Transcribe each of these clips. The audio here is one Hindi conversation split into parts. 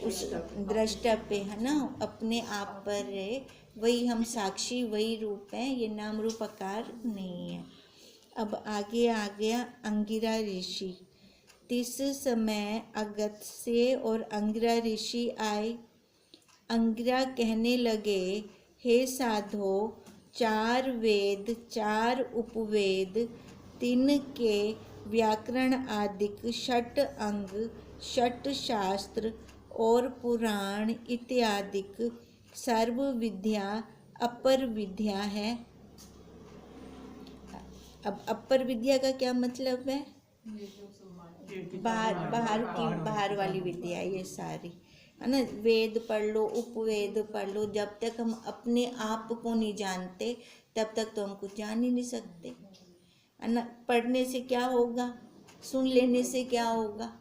उस दृष्टा पे है ना, अपने आप पर रहे, वही हम साक्षी, वही रूप है, ये नाम रूप आकार नहीं है। अब आगे आ गया अंगिरा ऋषि। तिस समय अगस्त्य और अंगिरा ऋषि आए। अंगिरा कहने लगे, हे साधो, 4 वेद, 4 उपवेद, 3 के व्याकरण आदिक, 6 अंग, 6 शास्त्र और पुराण इत्यादिक सर्व विद्या अपर विद्या है। अब अपर विद्या का क्या मतलब है? बाहर वाली विद्या, ये सारी है ना। वेद पढ़ लो, उपवेद पढ़ लो, जब तक हम अपने आप को नहीं जानते तब तक तो हम कुछ जान ही नहीं सकते, है ना। पढ़ने से क्या होगा, सुन लेने से क्या होगा?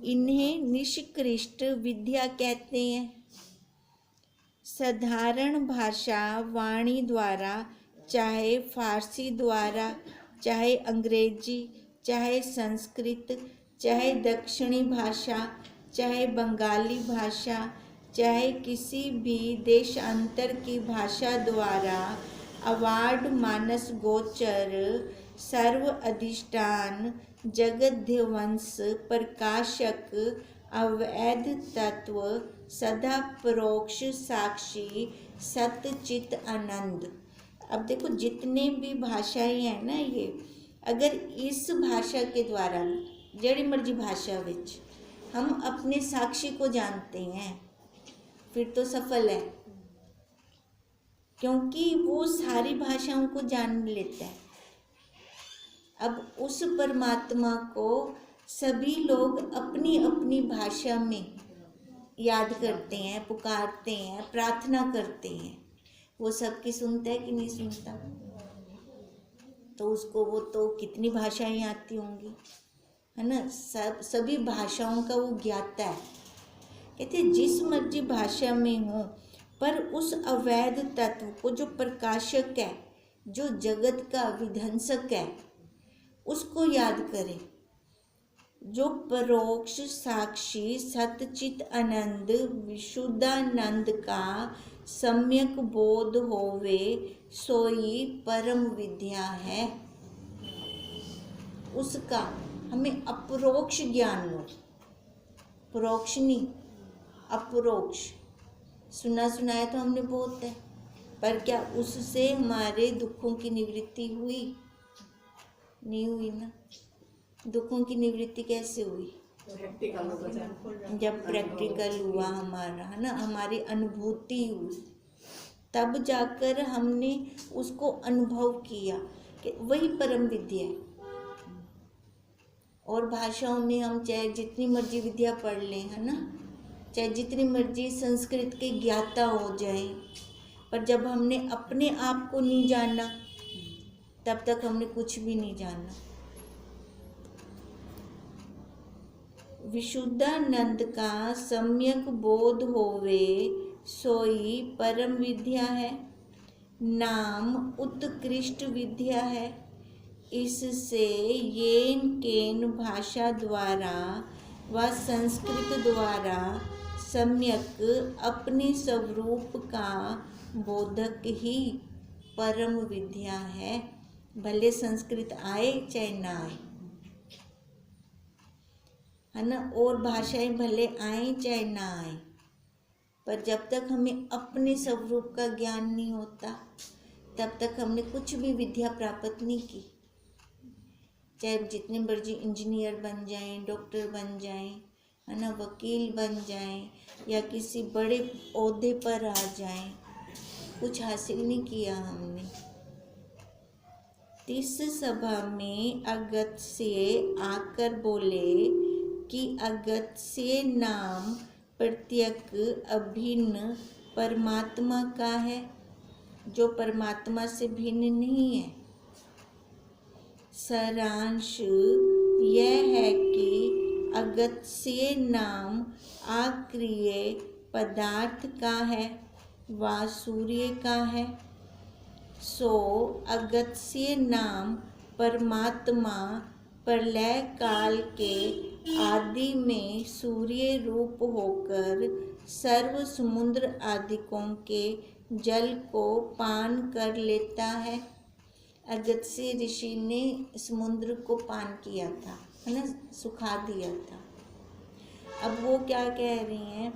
इन्हें निष्कृष्ट विद्या कहते हैं। साधारण भाषा वाणी द्वारा, चाहे फारसी द्वारा, चाहे अंग्रेजी, चाहे संस्कृत, चाहे दक्षिणी भाषा, चाहे बंगाली भाषा, चाहे किसी भी देशांतर की भाषा द्वारा अवार्ड मानस गोचर सर्व अधिष्ठान जगद्ध्वंस प्रकाशक अवैध तत्व सदा परोक्ष साक्षी सतचित आनंद। अब देखो, जितने भी भाषाएं हैं ना, ये अगर इस भाषा के द्वारा, जड़ी मर्जी भाषा विच हम अपने साक्षी को जानते हैं, फिर तो सफल है, क्योंकि वो सारी भाषाओं को जान लेता है। अब उस परमात्मा को सभी लोग अपनी अपनी भाषा में याद करते हैं, पुकारते हैं, प्रार्थना करते हैं। वो सबकी सुनता है कि नहीं सुनता? तो उसको वो तो कितनी भाषाएं आती होंगी, है ना। सभी भाषाओं का वो ज्ञाता है। कहते जिस मर्जी भाषा में हो, पर उस अवैध तत्व को, जो प्रकाशक है, जो जगत का विध्वंसक है, उसको याद करें। जो परोक्ष साक्षी सतचित आनंद विशुद्धानंद का सम्यक बोध होवे, सोई परम विद्या है। उसका हमें अपरोक्ष ज्ञान हो, परोक्ष नहीं, अपरोक्ष। सुना सुनाया तो हमने बहुत है, पर क्या उससे हमारे दुखों की निवृत्ति हुई? नहीं हुई ना। दुखों की निवृत्ति कैसे हुई? जब प्रैक्टिकल हुआ हमारा, है ना, हमारी अनुभूति हुई, तब जाकर हमने उसको अनुभव किया कि वही परम विद्या है। और भाषाओं में हम चाहे जितनी मर्जी विद्या पढ़ लें, है ना, चाहे जितनी मर्जी संस्कृत के ज्ञाता हो जाए, पर जब हमने अपने आप को नहीं जाना, तब तक हमने कुछ भी नहीं जाना। विशुद्धानंद का सम्यक बोध होवे, सोई परम विद्या है। नाम उत्कृष्ट विद्या है। इससे येन केन भाषा द्वारा व संस्कृत द्वारा सम्यक अपने स्वरूप का बोधक ही परम विद्या है। भले संस्कृत आए चाहे ना आए, है ना, और भाषाएं भले आए चाहे ना आए, पर जब तक हमें अपने स्वरूप का ज्ञान नहीं होता, तब तक हमने कुछ भी विद्या प्राप्त नहीं की। चाहे जितने मर्जी इंजीनियर बन जाएं, डॉक्टर बन जाएं, है ना, वकील बन जाएं, या किसी बड़े ओहदे पर आ जाएं, कुछ हासिल नहीं किया हमने। इस सभा में अगस्त्य आकर बोले कि अगस्त्य नाम प्रत्यक अभिन्न परमात्मा का है, जो परमात्मा से भिन्न नहीं है। सारांश यह है कि अगस्त्य नाम अक्रिय पदार्थ का है व सूर्य का है। सो अगस्त्य नाम परमात्मा प्रलय काल के आदि में सूर्य रूप होकर सर्व समुद्र आदिकों के जल को पान कर लेता है। अगस्त्य ऋषि ने समुद्र को पान किया था, है ना, सुखा दिया था। अब वो क्या कह रही हैं,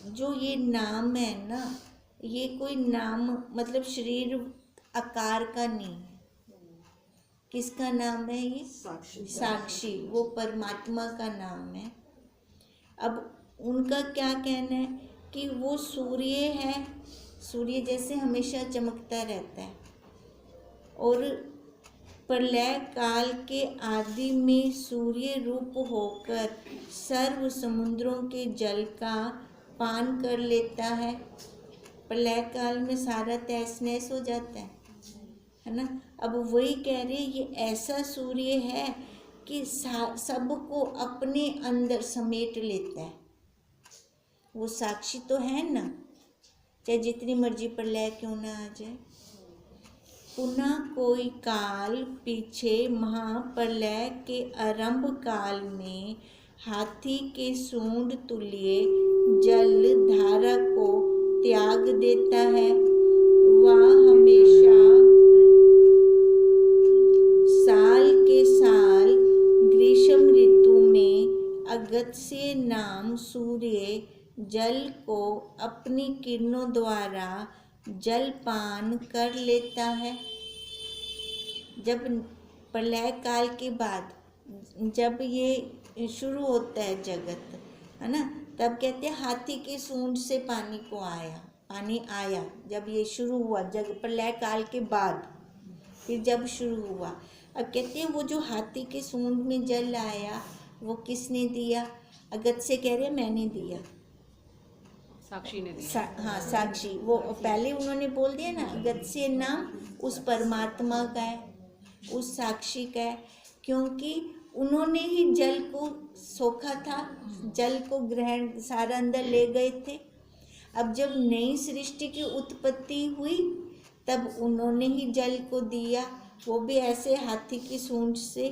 जो ये नाम है ना, ये कोई नाम मतलब शरीर आकार का नहीं है। किसका नाम है ये? साक्षी, वो परमात्मा का नाम है। अब उनका क्या कहना है कि वो सूर्य है, सूर्य जैसे हमेशा चमकता रहता है, और प्रलय काल के आदि में सूर्य रूप होकर सर्व समुद्रों के जल का पान कर लेता है। प्रलय काल में सारा तहस नहस हो जाता है ना। अब वही कह रहे ये ऐसा सूर्य है कि सबको अपने अंदर समेट लेता है। वो साक्षी तो है ना, चाहे जितनी मर्जी प्रलय क्यों ना आ जाए। पुनः कोई काल पीछे महाप्रलय के आरंभ काल में हाथी के सूंड तुल्य जल धारा को त्याग देता है। वह हमेशा साल के साल ग्रीष्म ऋतु में अगस्त्य नाम सूर्य जल को अपनी किरणों द्वारा जलपान कर लेता है। जब प्रलय काल के बाद जब ये शुरू होता है जगत, है ना, तब कहते हैं हाथी के सूंड से पानी आया। जब ये शुरू हुआ जग प्रलय काल के बाद फिर जब शुरू हुआ, अब कहते हैं वो जो हाथी के सूंड में जल आया वो किसने दिया? अगस्त्य कह रहे मैंने दिया, साक्षी ने दिया। हाँ साक्षी, वो पहले उन्होंने बोल दिया ना, अगस्त्य नाम उस परमात्मा का है, उस साक्षी का है, क्योंकि उन्होंने ही जल को सोखा था, जल को ग्रहण सारा अंदर ले गए थे। अब जब नई सृष्टि की उत्पत्ति हुई तब उन्होंने ही जल को दिया, वो भी ऐसे हाथी की सूंड से।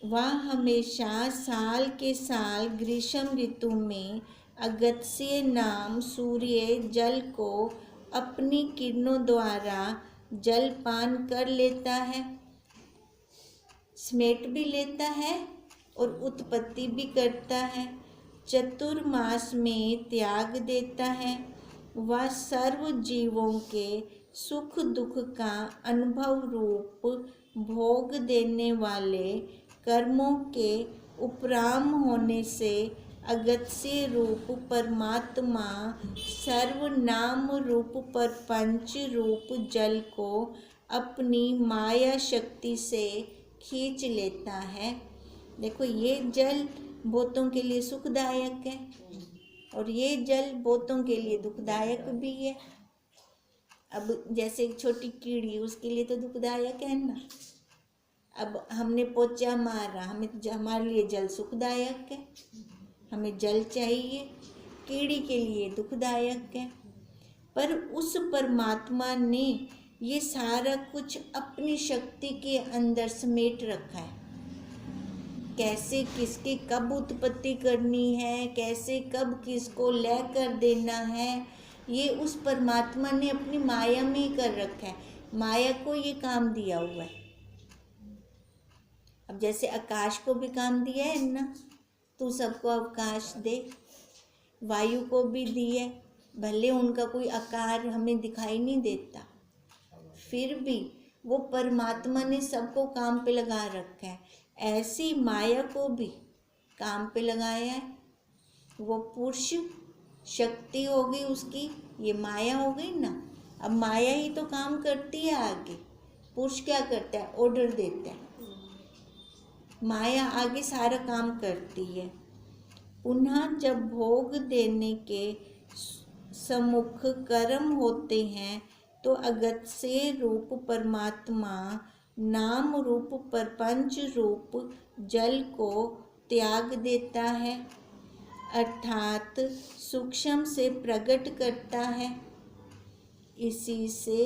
वह हमेशा साल के साल ग्रीष्म ऋतु में अगस्त्य नाम सूर्य जल को अपनी किरणों द्वारा जलपान कर लेता है, समेट भी लेता है और उत्पत्ति भी करता है। चतुर्मास में त्याग देता है। वह सर्व जीवों के सुख दुख का अनुभव रूप भोग देने वाले कर्मों के उपराम होने से अगस्त्य रूप परमात्मा सर्वनाम रूप प्रपंच रूप जल को अपनी माया शक्ति से खींच लेता है। देखो ये जल बहुतों के लिए सुखदायक है और ये जल बहुतों के लिए दुखदायक भी है। अब जैसे एक छोटी कीड़ी, उसके लिए तो दुखदायक है ना। अब हमने पोछा मारा, हमारे लिए जल सुखदायक है, हमें जल चाहिए, कीड़ी के लिए दुखदायक है। पर उस परमात्मा ने ये सारा कुछ अपनी शक्ति के अंदर समेट रखा है। कैसे किसकी कब उत्पत्ति करनी है, कैसे कब किसको लय कर देना है, ये उस परमात्मा ने अपनी माया में ही कर रखा है। माया को ये काम दिया हुआ है। अब जैसे आकाश को भी काम दिया है ना, तू सबको अवकाश दे, वायु को भी दिए, भले उनका कोई आकार हमें दिखाई नहीं देता, फिर भी वो परमात्मा ने सबको काम पे लगा रखा है। ऐसी माया को भी काम पे लगाया है। वो पुरुष शक्ति हो गई उसकी, ये माया हो गई ना। अब माया ही तो काम करती है आगे, पुरुष क्या करता है? ऑर्डर देता है। माया आगे सारा काम करती है। पुनः जब भोग देने के सम्मुख कर्म होते हैं तो अगस्त्य रूप परमात्मा नाम रूप प्रपंच रूप जल को त्याग देता है, अर्थात सूक्ष्म से प्रकट करता है। इसी से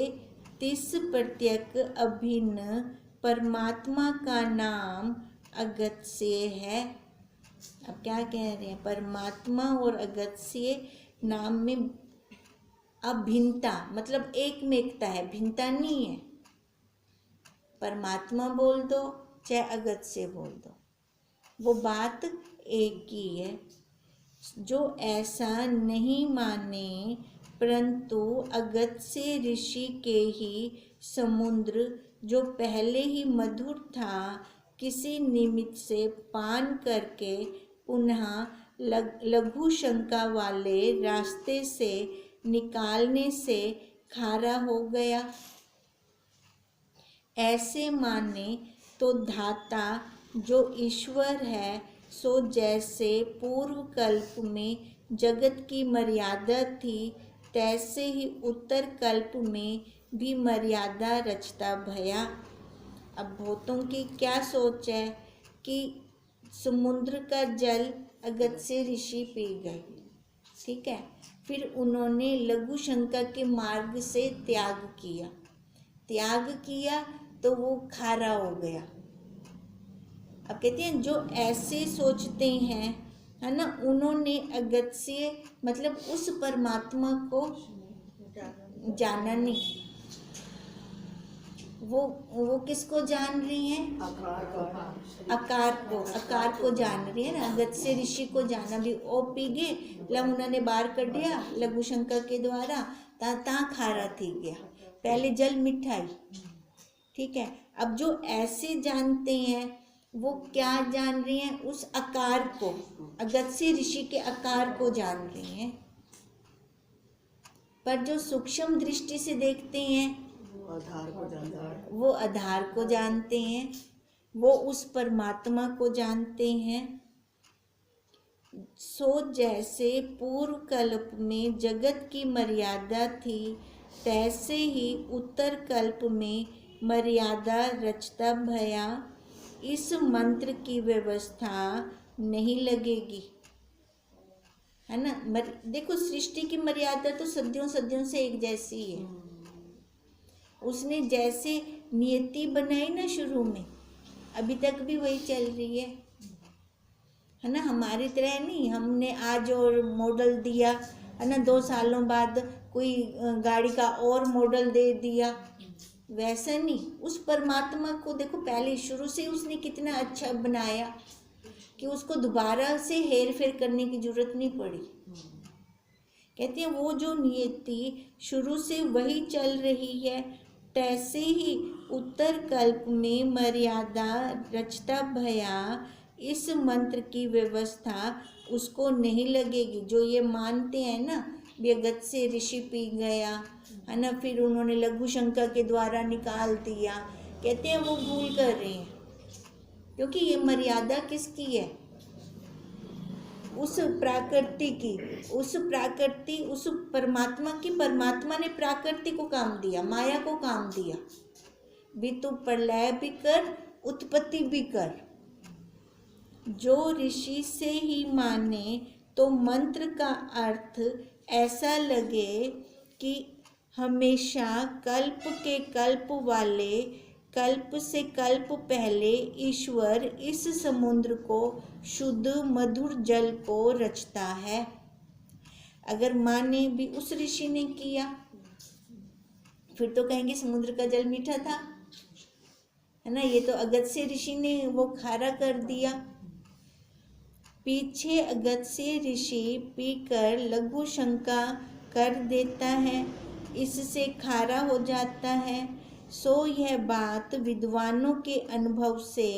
30 प्रत्यक अभिन्न परमात्मा का नाम अगत्य है। अब क्या कह रहे हैं, परमात्मा और अगत्य नाम में अभिन्नता मतलब एक में एकता है, भिन्नता नहीं है। परमात्मा बोल दो चाहे अगत्य बोल दो, वो बात एक ही है। जो ऐसा नहीं माने परंतु अगत्य ऋषि के ही समुद्र जो पहले ही मधुर था, किसी निमित्त से पान करके पुनः लघु शंका वाले रास्ते से निकालने से खारा हो गया। ऐसे माने तो धाता जो ईश्वर है, सो जैसे पूर्व कल्प में जगत की मर्यादा थी, तैसे ही उत्तर कल्प में भी मर्यादा रचता भया। अब भूतों की क्या सोच है कि समुद्र का जल अगत्य ऋषि पी गए, ठीक है, फिर उन्होंने लघु शंका के मार्ग से त्याग किया तो वो खारा हो गया। अब कहते हैं जो ऐसे सोचते हैं, है ना, उन्होंने अगत्य मतलब उस परमात्मा को जाना नहीं। वो किसको जान रही हैं? आकार को जान रही है ना। अगत्य ऋषि को जाना भी ओ पी गए, लम उन्होंने बाहर कर दिया लघु शंका के द्वारा, ता खारा थी गया, पहले जल मिठाई, ठीक है। अब जो ऐसे जानते हैं वो क्या जान रही हैं? उस आकार को, अगत्य ऋषि के आकार को जान रही हैं। पर जो सूक्ष्म दृष्टि से देखते हैं वो आधार को जानते हैं, वो उस परमात्मा को जानते हैं। सो जैसे पूर्व कल्प में जगत की मर्यादा थी, तैसे ही उत्तर कल्प में मर्यादा रचता भया। इस मंत्र की व्यवस्था नहीं लगेगी, है ना। देखो सृष्टि की मर्यादा तो सदियों से एक जैसी है। उसने जैसे नियति बनाई ना शुरू में, अभी तक भी वही चल रही है ना। हमारी तरह नहीं, हमने आज और मॉडल दिया, है ना, 2 सालों बाद कोई गाड़ी का और मॉडल दे दिया, वैसा नहीं। उस परमात्मा को देखो पहले शुरू से उसने कितना अच्छा बनाया कि उसको दोबारा से हेर फेर करने की जरूरत नहीं पड़ी। कहते हैं वो जो नियति शुरू से वही चल रही है, तैसे ही उत्तर कल्प में मर्यादा रचता भया। इस मंत्र की व्यवस्था उसको नहीं लगेगी। जो ये मानते हैं ना भी अगत्य ऋषि पी गया, है ना, फिर उन्होंने लघु शंका के द्वारा निकाल दिया, कहते हैं वो भूल कर रहे हैं। क्योंकि ये मर्यादा किसकी है? उस प्रकृति की, उस परमात्मा की। परमात्मा ने प्रकृति को काम दिया, माया को काम दिया भी, तू प्रलय भी कर, उत्पत्ति भी कर। जो ऋषि से ही माने तो मंत्र का अर्थ ऐसा लगे कि हमेशा कल्प के कल्प वाले, कल्प से कल्प पहले ईश्वर इस समुद्र को शुद्ध मधुर जल को रचता है। अगर माने भी उस ऋषि ने किया, फिर तो कहेंगे समुद्र का जल मीठा था, है ना। ये तो अगत्य ऋषि ने वो खारा कर दिया। पीछे अगत्य ऋषि पीकर लघु शंका कर देता है, इससे खारा हो जाता है। सो यह बात विद्वानों के अनुभव से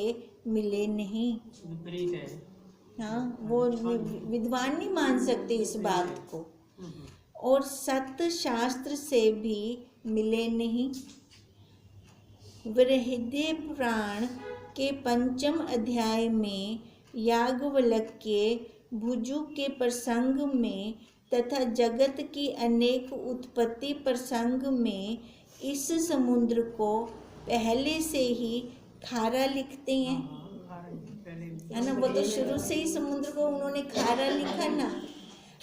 मिले नहीं। हाँ, वो विद्वान नहीं मान सकते इस बात को, और सत्य शास्त्र से भी मिले नहीं। बृहदीय पुराण के 5 अध्याय में याज्ञवल्क्य भुजु के प्रसंग में तथा जगत की अनेक उत्पत्ति प्रसंग में इस समुद्र को पहले से ही खारा लिखते हैं, है ना। वो तो शुरू से ही समुद्र को उन्होंने खारा लिखा ना।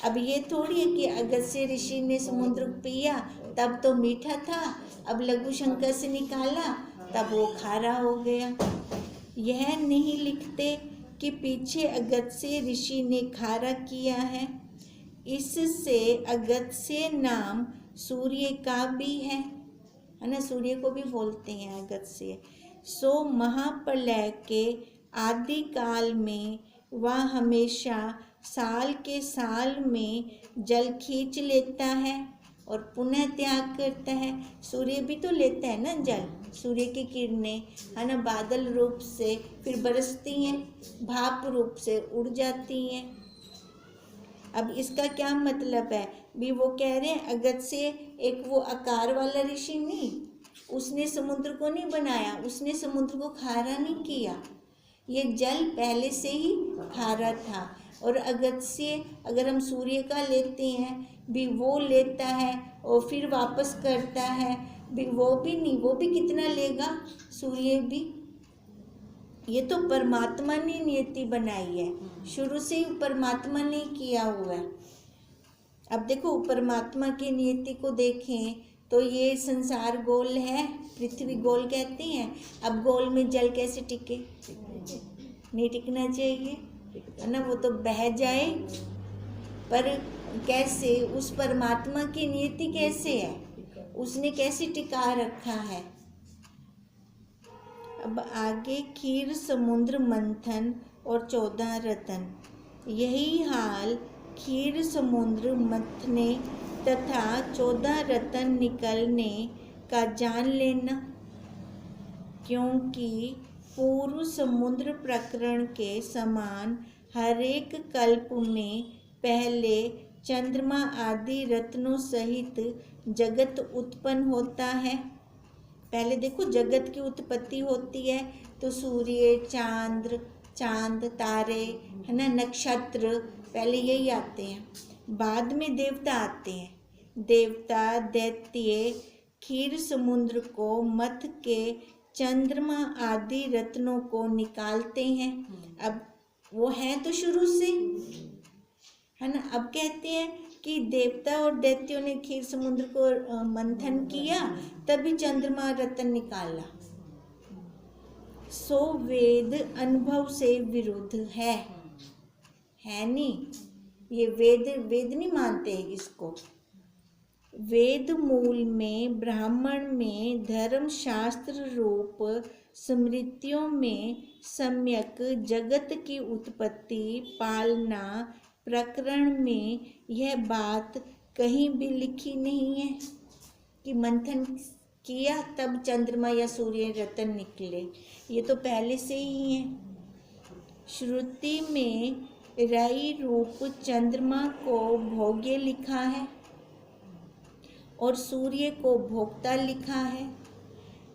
अब ये थोड़ी है कि अगस्त्य ऋषि ने समुद्र पिया तब तो मीठा था, अब लघु शंका से निकाला तब वो खारा हो गया। यह नहीं लिखते कि पीछे अगस्त्य ऋषि ने खारा किया है। इससे अगस्त्य नाम सूर्य का भी है ना, सूर्य को भी बोलते हैं अगस्त्य। सो महाप्रलय के आदि काल में वह हमेशा साल के साल में जल खींच लेता है और पुनः त्याग करता है। सूर्य भी तो लेता है ना जल, सूर्य की किरणें है ना, बादल रूप से फिर बरसती हैं, भाप रूप से उड़ जाती हैं। अब इसका क्या मतलब है भी, वो कह रहे हैं अगस्त्य एक वो आकार वाला ऋषि नहीं, उसने समुद्र को नहीं बनाया, उसने समुद्र को खारा नहीं किया, ये जल पहले से ही खारा था। और अगस्त्य अगर हम सूर्य का लेते हैं भी, वो लेता है और फिर वापस करता है भी, वो भी नहीं, वो भी कितना लेगा सूर्य भी। ये तो परमात्मा ने नियति बनाई है, शुरू से ही परमात्मा ने किया हुआ है। अब देखो परमात्मा की नियति को देखें तो ये संसार गोल है, पृथ्वी गोल कहते हैं। अब गोल में जल कैसे टिके, नहीं टिकना चाहिए है ना, वो तो बह जाए। पर कैसे, उस परमात्मा की नियति कैसे है, उसने कैसे टिका रखा है। अब आगे खीर समुद्र मंथन और 14 रतन, यही हाल खीर समुद्र मंथने तथा 14 रतन निकलने का जान लेना। क्योंकि पूर्व समुद्र प्रकरण के समान हरेक कल्प में पहले चंद्रमा आदि रत्नों सहित जगत उत्पन्न होता है। पहले देखो जगत की उत्पत्ति होती है तो सूर्य, चांद, तारे है ना, नक्षत्र, पहले यही आते हैं। बाद में देवता आते हैं। देवता दैत्य खीर समुद्र को मथ के चंद्रमा आदि रत्नों को निकालते हैं। अब वो हैं तो शुरू से है ना। अब कहते हैं कि देवता और दैत्यों ने खीर समुद्र को मंथन किया, तभी चंद्रमा रत्न निकाला। सो वेद अनुभव से विरुद्ध है नहीं, ये वेद नहीं मानते इसको। वेद मूल में ब्राह्मण में धर्म शास्त्र रूप स्मृतियों में सम्यक जगत की उत्पत्ति पालना प्रकरण में यह बात कहीं भी लिखी नहीं है कि मंथन किया तब चंद्रमा या सूर्य रत्न निकले। ये तो पहले से ही है। श्रुति में रई रूप चंद्रमा को भोग्य लिखा है और सूर्य को भोक्ता लिखा है।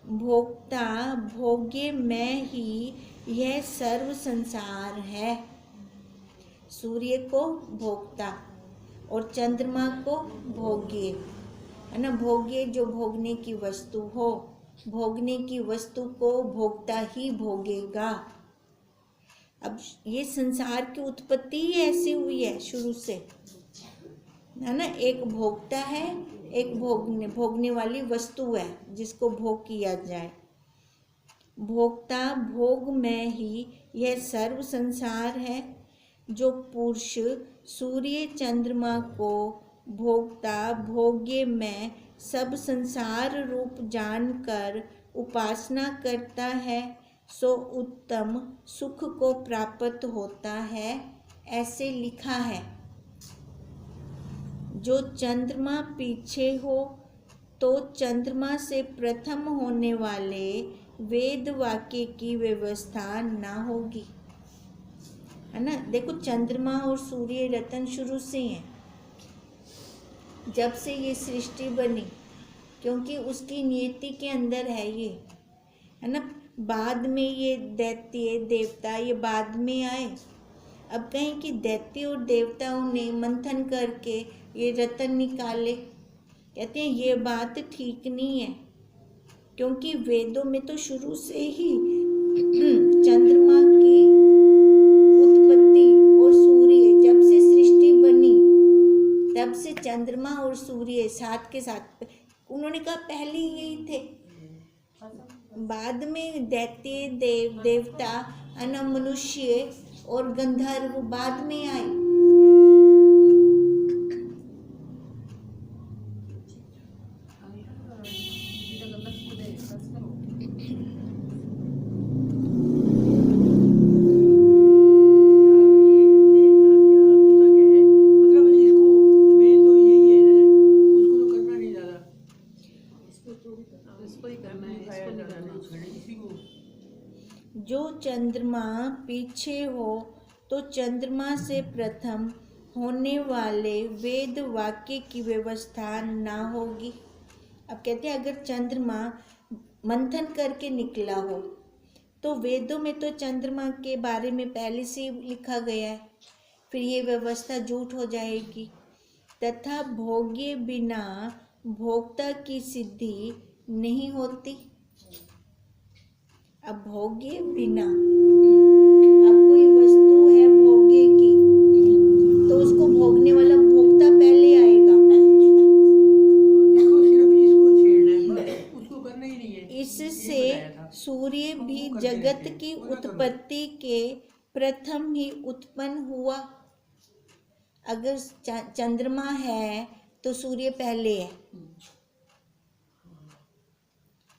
भोक्ता भोग्य में ही यह सर्व संसार है। सूर्य को भोक्ता और चंद्रमा को भोग्य है ना। भोग्य जो भोगने की वस्तु हो, भोगने की वस्तु को भोक्ता ही भोगेगा। अब ये संसार की उत्पत्ति ही ऐसी हुई है शुरू से है ना। एक भोक्ता है, एक भोगने वाली वस्तु है जिसको भोग किया जाए। भोक्ता भोग में ही यह सर्व संसार है। जो पुरुष सूर्य चंद्रमा को भोक्ता भोग्य में सब संसार रूप जानकर उपासना करता है, सो उत्तम सुख को प्राप्त होता है, ऐसे लिखा है। जो चंद्रमा पीछे हो तो चंद्रमा से प्रथम होने वाले वेद वाक्य की व्यवस्था ना होगी है ना। देखो चंद्रमा और सूर्य रतन शुरू से हैं, जब से ये सृष्टि बनी, क्योंकि उसकी नियति के अंदर है ये है ना। बाद में ये दैत्य देवता ये बाद में आए। अब कहें कि दैत्य और देवताओं ने मंथन करके ये रतन निकाले, कहते हैं ये बात ठीक नहीं है, क्योंकि वेदों में तो शुरू से ही चंद्रमा की उत्पत्ति और सूर्य जब से सृष्टि बनी तब से चंद्रमा और सूर्य साथ के साथ उन्होंने कहा पहले यही थे, बाद में दैत्य, देव देवता, मनुष्य और गंधर्व बाद में आए। जो चंद्रमा पीछे हो तो चंद्रमा से प्रथम होने वाले वेद वाक्य की व्यवस्था ना होगी। अब कहते हैं अगर चंद्रमा मंथन करके निकला हो तो वेदों में तो चंद्रमा के बारे में पहले से ही लिखा गया है, फिर ये व्यवस्था झूठ हो जाएगी। तथा भोग्य बिना भोक्ता की सिद्धि नहीं होती। अब भोग्य बिना, अब कोई वस्तु है भोग्य की तो उसको भोगने वाला भोक्ता पहले आएगा। इससे सूर्य भी जगत की उत्पत्ति के प्रथम ही उत्पन्न हुआ। अगर चंद्रमा है तो सूर्य पहले है।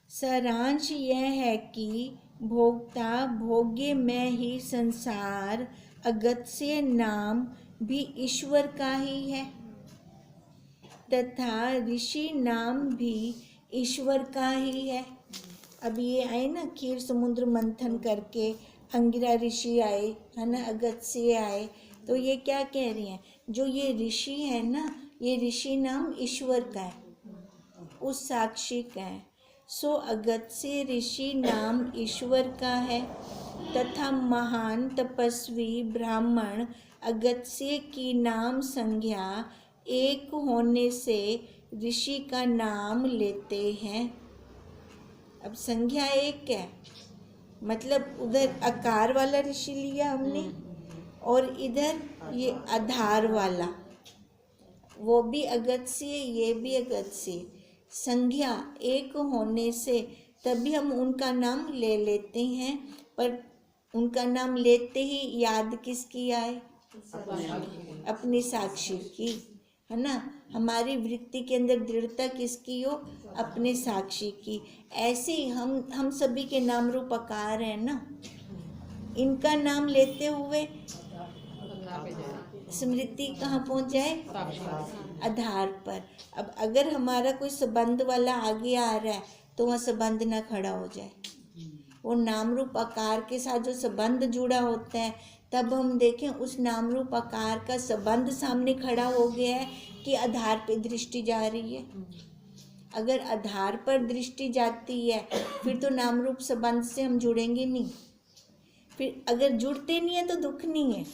सारांश यह है कि भोक्ता भोग्य में ही संसार अगत्य नाम भी ईश्वर का ही है तथा ऋषि नाम भी ईश्वर का ही है। अब ये आए ना, क्षीर समुद्र मंथन करके अंगिरा ऋषि आए है ना, अगत्य आए, तो ये क्या कह रहे हैं, जो ये ऋषि है ना, ये ऋषि नाम ईश्वर का है, उस साक्षी का है। सो अगत्य ऋषि नाम ईश्वर का है तथा महान तपस्वी ब्राह्मण अगत्य की नाम संज्ञा एक होने से ऋषि का नाम लेते हैं। अब संज्ञा एक है, मतलब उधर आकार वाला ऋषि लिया हमने और इधर ये आधार वाला, वो भी अगत्य, ये भी अगत्य। संज्ञा एक होने से तभी हम उनका नाम ले लेते हैं, पर उनका नाम लेते ही याद किसकी आए, अपनी साक्षी की, है ना। हमारी वृत्ति के अंदर दृढ़ता किसकी हो, अपने साक्षी की। ऐसे ही हम सभी के नाम रूप आकार है ना, इनका नाम लेते हुए स्मृति कहाँ पहुँच जाए, आधार पर। अब अगर हमारा कोई संबंध वाला आगे आ रहा है तो वह संबंध ना खड़ा हो जाए, वो नाम रूप आकार के साथ जो संबंध जुड़ा होता है, तब हम देखें उस नाम रूप आकार का संबंध सामने खड़ा हो गया है कि आधार पे दृष्टि जा रही है। अगर आधार पर दृष्टि जाती है फिर तो नाम रूप संबंध से हम जुड़ेंगे नहीं, फिर अगर जुड़ते नहीं है तो दुख नहीं है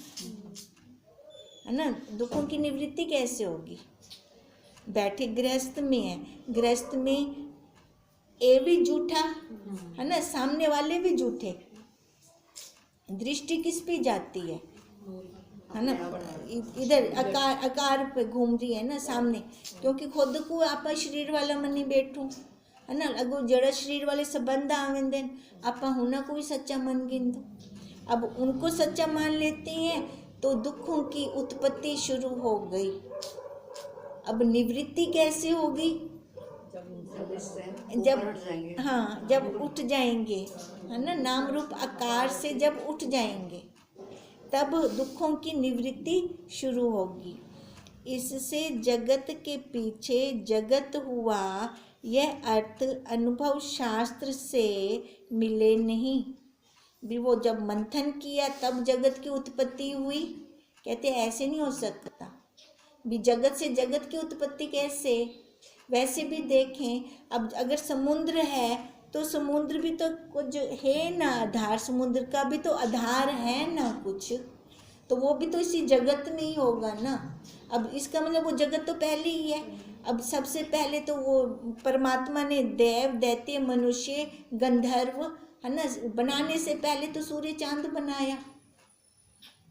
ना। दुखों की निवृत्ति कैसे होगी, बैठे गृहस्थ में है, गृहस्थ में ए भी झूठा है ना, सामने वाले भी झूठे, दृष्टि किस पे जाती है ना, इधर आकार पे घूम रही है ना सामने, क्योंकि खुद को आपा शरीर वाला मनी बैठू है ना, अगो जड़ा शरीर वाले संबंध आवेंदे आपा होना कोई सच्चा मन गिंदो। अब उनको सच्चा मान लेते हैं तो दुखों की उत्पत्ति शुरू हो गई। अब निवृत्ति कैसे होगी, जब उठ जाएंगे है ना, नाम रूप आकार से जब उठ जाएंगे तब दुखों की निवृत्ति शुरू होगी। इससे जगत के पीछे जगत हुआ यह अर्थ अनुभव शास्त्र से मिले नहीं। भी वो जब मंथन किया तब जगत की उत्पत्ति हुई, कहते ऐसे नहीं हो सकता। भी जगत से जगत की उत्पत्ति कैसे, वैसे भी देखें, अब अगर समुद्र है तो समुद्र भी तो कुछ है ना, आधार समुद्र का भी तो आधार है ना कुछ, तो वो भी तो इसी जगत में ही होगा ना। अब इसका मतलब वो जगत तो पहले ही है। अब सबसे पहले तो वो परमात्मा ने देव दैत्य मनुष्य गंधर्व है ना बनाने से पहले तो सूर्य चांद बनाया,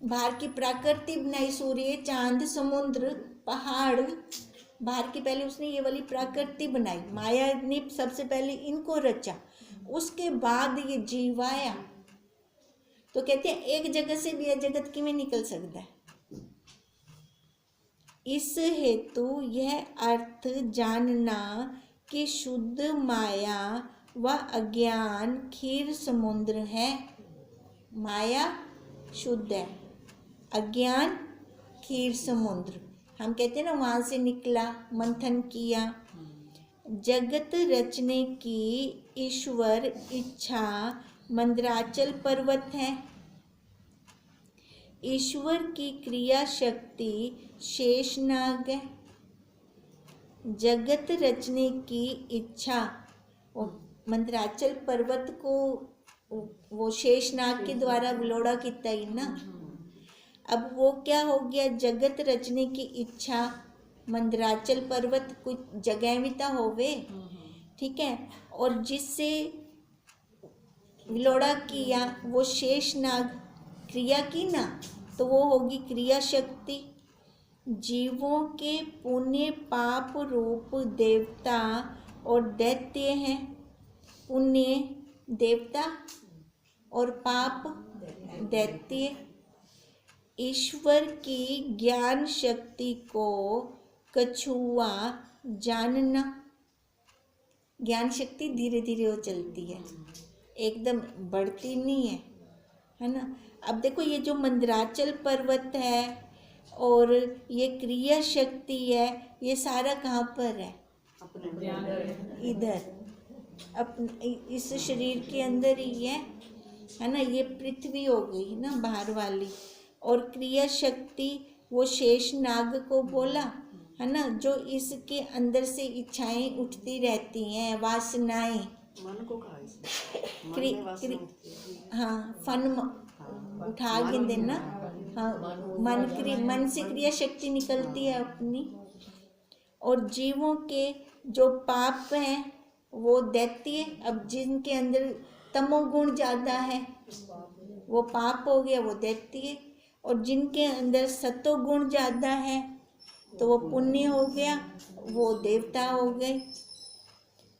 बाहर की प्रकृति बनाई, सूर्य चांद समुद्र पहाड़ बाहर की पहले उसने ये वाली प्रकृति बनाई, माया ने सबसे पहले इनको रचा, उसके बाद ये जीव आया। तो कहते हैं एक जगत से भी जगत किमें निकल सकता है। इस हेतु यह अर्थ जानना कि शुद्ध माया व अज्ञान क्षीर समुद्र है। माया शुद्ध है, अज्ञान क्षीर समुद्र। हम कहते हैं ना, वहाँ से निकला, मंथन किया। जगत रचने की ईश्वर इच्छा मंदराचल पर्वत है। ईश्वर की क्रिया शक्ति शेषनाग है। जगत रचने की इच्छा, वो मंदराचल पर्वत को वो शेषनाग के द्वारा विलोड़ा किता ही ना। अब वो क्या हो गया, जगत रचने की इच्छा मंदराचल पर्वत कुछ जगह में तो होवे, ठीक है, और जिससे विलोड़ा किया वो शेषनाग क्रिया की ना, तो वो होगी क्रिया शक्ति। जीवों के पुण्य पाप रूप देवता और दैत्य हैं। पुण्य देवता और पाप दैत्य। ईश्वर की ज्ञान शक्ति को कछुआ जानना। ज्ञान शक्ति धीरे धीरे वो चलती है, एकदम बढ़ती नहीं है ना। अब देखो ये जो मंदराचल पर्वत है और ये क्रिया शक्ति है, ये सारा कहाँ पर है, इधर अपने इस शरीर के अंदर ही है ना। ये पृथ्वी हो गई ना बाहर वाली, और क्रिया शक्ति वो शेष नाग को बोला है ना, जो इसके अंदर से इच्छाएं उठती रहती हैं, वासनाएं। मन को कहा इसने, हाँ, फन उठा के देना। हाँ, मन से क्रिया शक्ति निकलती है अपनी। और जीवों के जो पाप हैं वो दैत्य। अब जिनके अंदर तमोगुण ज़्यादा है वो पाप हो गया, वो दैत्य। और जिनके अंदर सतोगुण ज़्यादा है तो वो पुण्य हो गया, वो देवता हो गए।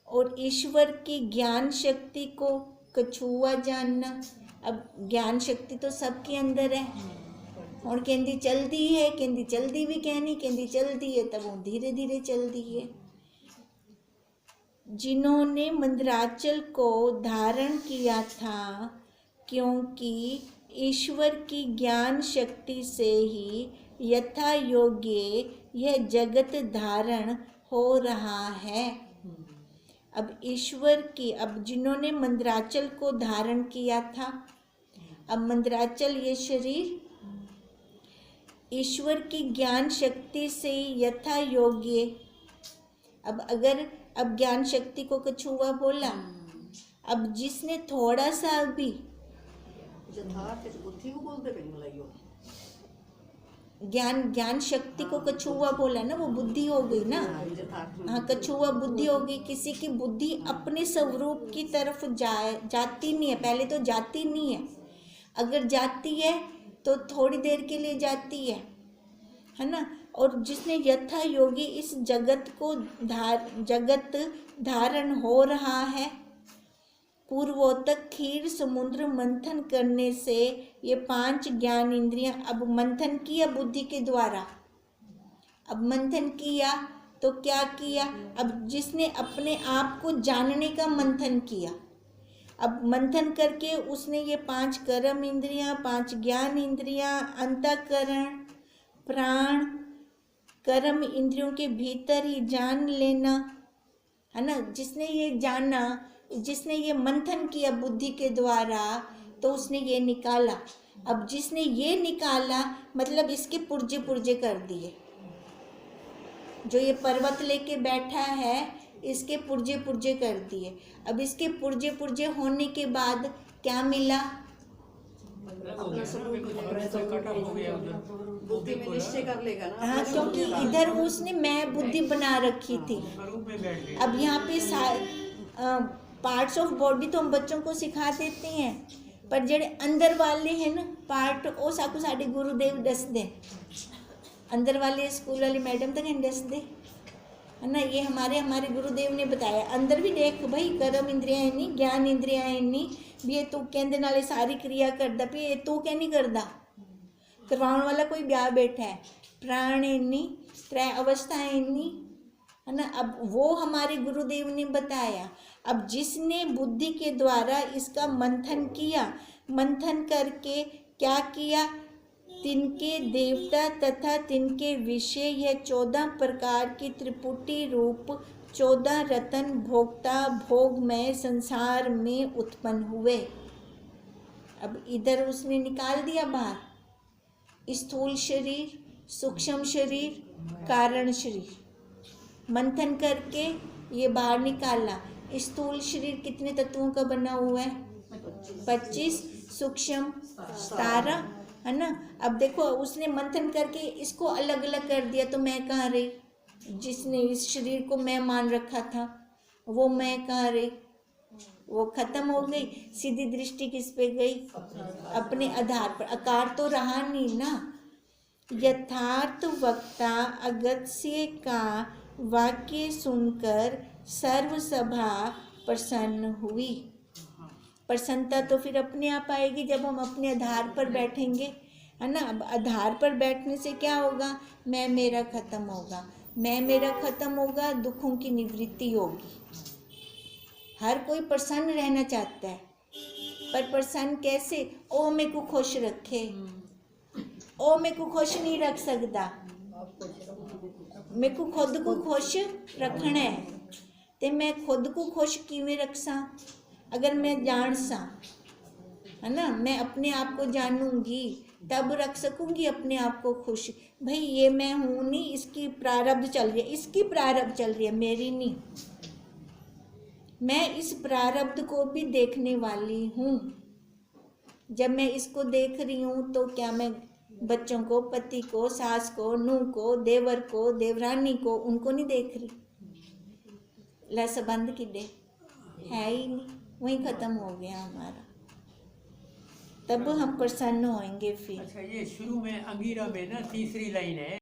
और ईश्वर की ज्ञान शक्ति को कछुआ जानना। अब ज्ञान शक्ति तो सबके अंदर है, और कहती चलती है, कहती चलती भी कहनी, कहती चलती है, तब वो धीरे धीरे चलती है। जिन्होंने मंदराचल को धारण किया था, क्योंकि ईश्वर की ज्ञान शक्ति से ही यथा योग्य यह जगत धारण हो रहा है। अब ईश्वर की, अब जिन्होंने मंदराचल को धारण किया था, अब मंदराचल ये शरीर ईश्वर की ज्ञान शक्ति से यथा योग्य। अब ज्ञान शक्ति को कछुआ बोला। अब जिसने थोड़ा सा भी बुद्धि को बोलते ज्ञान शक्ति को कछुआ बोला ना, वो बुद्धि हो गई ना। हाँ, कछुआ बुद्धि हो गई। किसी की बुद्धि अपने स्वरूप की तरफ जाती नहीं है, पहले तो जाती नहीं है। अगर जाती है तो थोड़ी देर के लिए जाती है ना। और जिसने यथा योगी इस जगत धारण हो रहा है, पूर्वोतक क्षीर समुद्र मंथन करने से ये 5 ज्ञान इंद्रियां, अब मंथन किया बुद्धि के द्वारा। अब मंथन किया तो क्या किया, अब जिसने अपने आप को जानने का मंथन किया, अब मंथन करके उसने ये 5 कर्म इंद्रियां, 5 ज्ञान इंद्रियां, अंतःकरण, प्राण, कर्म इंद्रियों के भीतर ही जान लेना है ना। जिसने ये जाना, जिसने ये मंथन किया बुद्धि के द्वारा, तो उसने ये निकाला। अब जिसने ये निकाला मतलब इसके पुर्जे पुर्जे कर दिए। जो ये पर्वत लेके बैठा है, इसके पुर्जे पुर्जे कर दिए। अब इसके पुर्जे पुर्जे होने के बाद क्या मिला, बुद्धि में निश्चय कर लेगा ना। हाँ, क्योंकि इधर उसने मैं बुद्धि बना रखी थी। अब यहाँ पे पार्ट्स ऑफ बॉडी तो हम बच्चों को सिखा देते हैं, पर जेड़े अंदर वाले हैं ना पार्ट, वो साकू साडे गुरुदेव दस दे। अंदर वाले स्कूल वाली मैडम तो नहीं दस दे, है ना। ये हमारे हमारे गुरुदेव ने बताया। अंदर भी देख भाई, कर्म इंद्रियां नहीं, ज्ञान इंद्रियां नहीं भी, ये तू कहते नाले सारी क्रिया करदा भी, ये तू क्या नहीं करदा, करवाने वाला कोई ब्याह बैठा है। प्राण इन्नी, त्रै अवस्थाएं इन्नी, है ना। अब वो हमारे गुरुदेव ने बताया। अब जिसने बुद्धि के द्वारा इसका मंथन किया, मंथन करके क्या किया, तिनके देवता तथा तिनके विषय, यह 14 प्रकार की त्रिपुटी रूप 14 रतन भोक्ता भोगमय संसार में उत्पन्न हुए। अब इधर उसने निकाल दिया बाहर, स्थूल शरीर, सूक्ष्म शरीर, कारण शरीर, मंथन करके ये बाहर निकाला। स्थूल शरीर कितने तत्वों का बना हुआ है? 25, सूक्ष्म 17, है ना। अब देखो उसने मंथन करके इसको अलग अलग कर दिया, तो मैं कहाँ रही? जिसने इस शरीर को मैं मान रखा था, वो मैं कहाँ रही? वो खत्म हो गई। सीधी दृष्टि किस पे गई? अपने आधार पर। आकार तो रहा नहीं ना। यथार्थ वक्ता अगस्त्य का वाक्य सुनकर सर्व सभा प्रसन्न हुई। प्रसन्नता तो फिर अपने आप आएगी जब हम अपने आधार पर बैठेंगे, है ना। अब आधार पर बैठने से क्या होगा? मैं मेरा खत्म होगा, मैं मेरा खत्म होगा, दुखों की निवृत्ति होगी। हर कोई प्रसन्न रहना चाहता है, पर प्रसन्न कैसे? ओ मेरे को खुश रखे, ओ मेरे को खुश नहीं रख सकता, मेरे को खुद को खुश रखना है। ते मैं खुद को खुश किवें रखसा? अगर मैं जान सा, है ना, मैं अपने आप को जानूंगी तब रख सकूंगी अपने आप को खुश। भाई ये मैं हूँ नहीं, इसकी प्रारब्ध चल रही है, इसकी प्रारब्ध चल रही है, मेरी नहीं। मैं इस प्रारब्ध को भी देखने वाली हूँ। जब मैं इसको देख रही हूँ तो क्या मैं बच्चों को, पति को, सास को, नूह को, देवर को, देवरानी को, उनको नहीं देख रही? ला संबंध किडे है ही नहीं, वहीं खत्म हो गया हमारा। तब हम प्रसन्न होएंगे फिर। अच्छा, ये शुरू में अंगीरा में ना तीसरी लाइन है,